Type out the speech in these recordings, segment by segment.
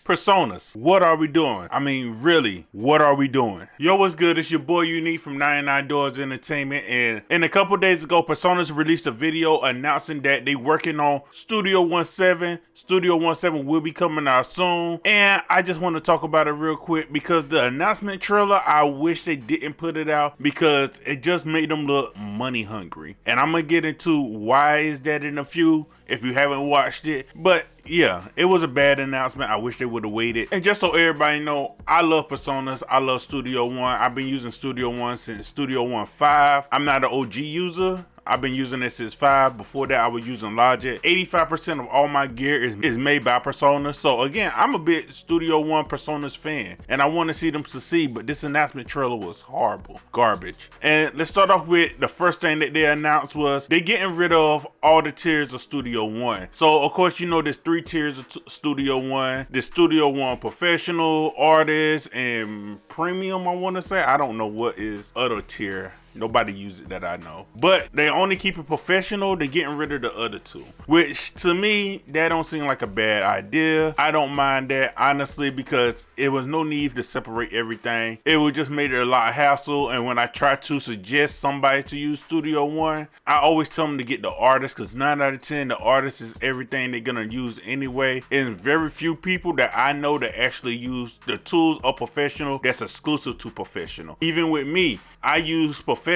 Presonus, what are we doing? I mean, really, what are we doing? Yo, what's good? It's your boy Unique from 99 Doors Entertainment, and a couple days ago, Presonus released a video announcing that they working on Studio 17. Studio 17 will be coming out soon, and I just want to talk about it real quick because the announcement trailer, I wish they didn't put it out because it just made them look money hungry. And I'm gonna get into why is that in a few if you haven't watched it, but yeah, it was a bad announcement. I wish they would have waited. And just so everybody know, I love Presonus. I love Studio One. I've been using Studio One since Studio One 5. I'm not an OG user. I've been using it since 5. Before that, I was using Logic. 85% of all my gear is made by Presonus. So again, I'm a big Studio One Presonus fan, and I want to see them succeed, but this announcement trailer was horrible. Garbage. And let's start off with the first thing that they announced was they're getting rid of all the tiers of Studio One. So of course, you know there's 3 tiers of Studio One. There's Studio One Professional, Artist, and Premium, I want to say. I don't know what is other tier. Nobody uses it that I know. But they only keep it professional. They're getting rid of the other 2. Which to me, that don't seem like a bad idea. I don't mind that, honestly, because it was no need to separate everything. It would just make it a lot of hassle. And when I try to suggest somebody to use Studio One, I always tell them to get the Artist, because 9 out of 10, the Artist is everything they're gonna use anyway. And very few people that I know that actually use the tools of Professional that's exclusive to Professional. Even with me, I use Professional,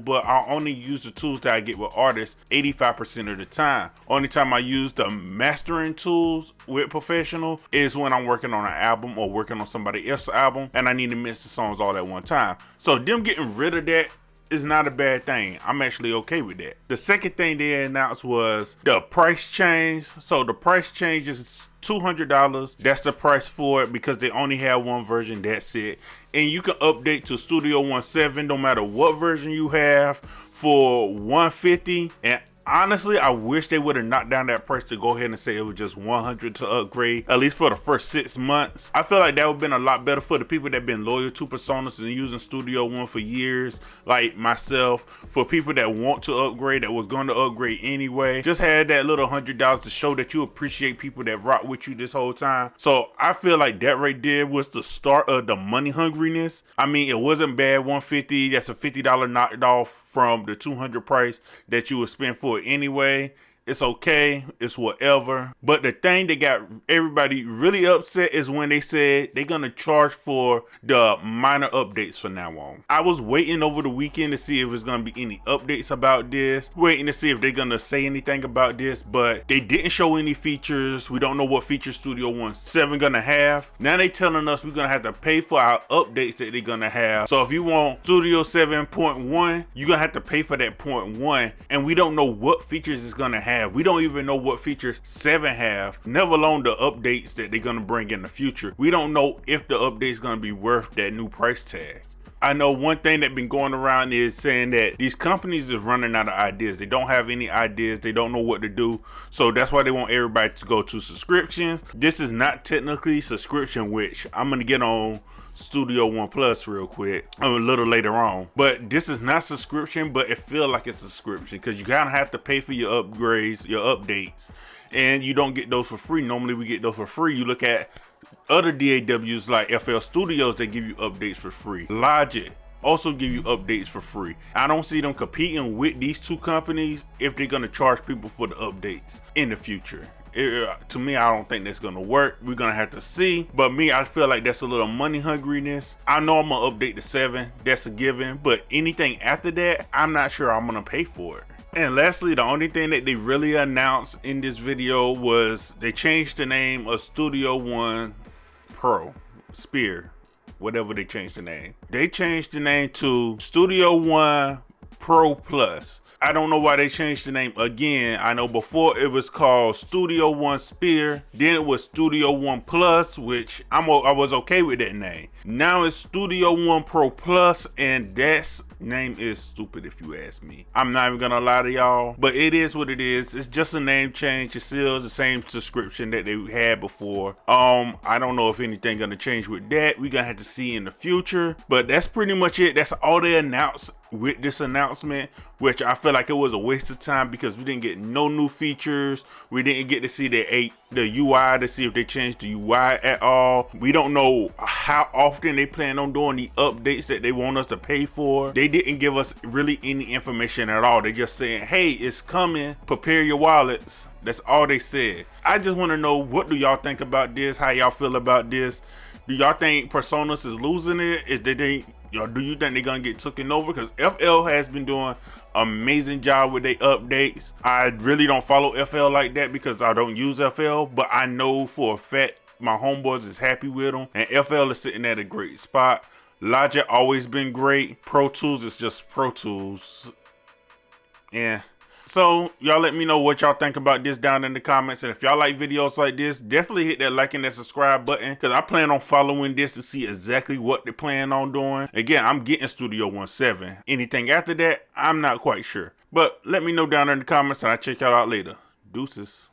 but I only use the tools that I get with Artists 85% of the time. Only time I use the mastering tools with Professional is when I'm working on an album or working on somebody else's album and I need to mix the songs all at one time. So them getting rid of that is not a bad thing. I'm actually okay with that. The second thing they announced was the price change. So the price change is $200. That's the price for it because they only have one version. That's it. And you can update to Studio 17 no matter what version you have for $150. And honestly, I wish they would have knocked down that price to go ahead and say it was just $100 to upgrade, at least for the first 6 months. I feel like that would have been a lot better for the people that have been loyal to Presonus and using Studio One for years, like myself. For people that want to upgrade, that was going to upgrade anyway, just had that little $100 to show that you appreciate people that rock with you this whole time. So I feel like that right there was the start of the money hungriness. I mean, it wasn't bad. $150, that's a $50 knocked off from the $200 price that you would spend for it anyway. It's okay, it's whatever. But the thing that got everybody really upset is when they said they're gonna charge for the minor updates from now on. I was waiting over the weekend to see if there's gonna be any updates about this, waiting to see if they're gonna say anything about this, but they didn't show any features. We don't know what features Studio 17 gonna have. Now they telling us we're gonna have to pay for our updates that they're gonna have. So if you want Studio 7.1, you're gonna have to pay for that 0.1, and we don't know what features it's gonna have. We don't even know what features 7 have, never alone the updates that they're gonna bring in the future. We don't know if the update's gonna be worth that new price tag. I know one thing that's been going around is saying that these companies is running out of ideas. They don't have any ideas. They don't know what to do. So that's why they want everybody to go to subscriptions. This is not technically subscription, which I'm gonna get on Studio One Plus real quick a little later on, but this is not subscription, but it feels like it's a subscription because you kind of have to pay for your upgrades, your updates, and you don't get those for free. Normally we get those for free. You look at other DAWs like FL Studios, they give you updates for free. Logic also give you updates for free. I don't see them competing with these 2 companies if they're gonna charge people for the updates in the future. To me, I don't think that's gonna work. We're gonna have to see. But me, I feel like that's a little money hungriness. I know I'm gonna update to 7, that's a given. But anything after that, I'm not sure I'm gonna pay for it. And lastly, the only thing that they really announced in this video was they changed the name of Studio One Pro, Spear, whatever they changed the name. They changed the name to Studio One Pro Plus. I don't know why they changed the name again. I know before it was called Studio One Spear, then it was Studio One Plus, which I was okay with that name. Now it's Studio One Pro Plus, and that's name is stupid if you ask me. I'm not even gonna lie to y'all, but it is what it is. It's just a name change. It still is the same subscription that they had before. I don't know if anything gonna change with that. We're gonna have to see in the future, but that's pretty much it. That's all they announced with this announcement, which I feel like it was a waste of time because we didn't get no new features. We didn't get to see the UI to see if they changed the UI at all. We don't know how often they plan on doing the updates that they want us to pay for. They didn't give us really any information at all. They just saying, hey, it's coming, prepare your wallets. That's all they said. I just want to know, what do y'all think about this? How y'all feel about this? Do y'all think Presonus is losing it? Do you think they're gonna get taken over? Because FL has been doing amazing job with their updates. I really don't follow FL like that because I don't use FL, but I know for a fact my homeboys is happy with them, and FL is sitting at a great spot. Logic always been great. Pro Tools is just Pro Tools. Yeah. So y'all let me know what y'all think about this down in the comments, and if y'all like videos like this, definitely hit that like and that subscribe button, because I plan on following this to see exactly what they plan on doing. Again, I'm getting Studio 1.7. Anything after that, I'm not quite sure, but let me know down in the comments and I'll check y'all out later. Deuces.